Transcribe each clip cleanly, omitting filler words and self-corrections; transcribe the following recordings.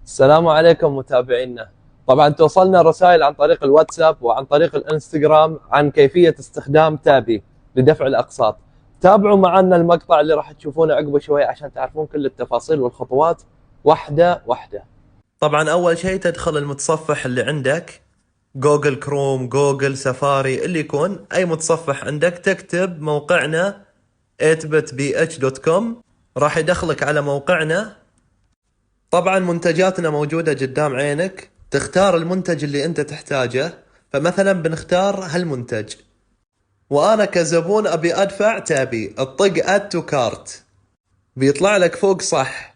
السلام عليكم متابعينا. طبعا توصلنا رسائل عن طريق الواتساب وعن طريق الانستغرام عن كيفية استخدام تابي لدفع الأقساط. تابعوا معنا المقطع اللي راح تشوفونه عقب شوي عشان تعرفون كل التفاصيل والخطوات واحدة واحدة. طبعا أول شيء تدخل المتصفح اللي عندك، جوجل كروم، جوجل سفاري، اللي يكون أي متصفح عندك، تكتب موقعنا 8bitbh.com، راح يدخلك على موقعنا. طبعا منتجاتنا موجودة قدام عينك، تختار المنتج اللي انت تحتاجه. فمثلا بنختار هالمنتج، وانا كزبون ابي ادفع تابي، اطق اد تو كارت، بيطلع لك فوق صح.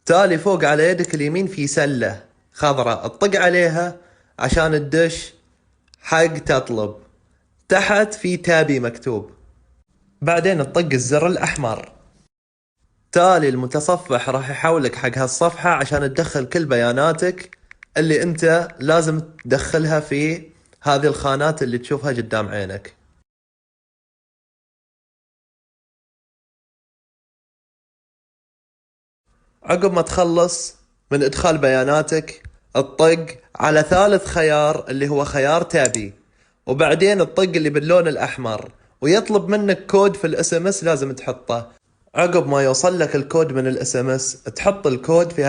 تالي فوق على يدك اليمين في سلة خضراء، اطق عليها عشان تدش حق تطلب. تحت في تابي مكتوب، بعدين تطق الزر الاحمر. تالي المتصفح راح يحولك حق هالصفحة عشان تدخل كل بياناتك اللي انت لازم تدخلها في هذه الخانات اللي تشوفها قدام عينك. عقب ما تخلص من ادخال بياناتك، تطق على ثالث خيار اللي هو خيار تابي، وبعدين تطق اللي باللون الاحمر، ويطلب منك كود في الاس ام اس لازم تحطه. عقب ما يوصل لك الكود من الاس ام اس، تحط الكود في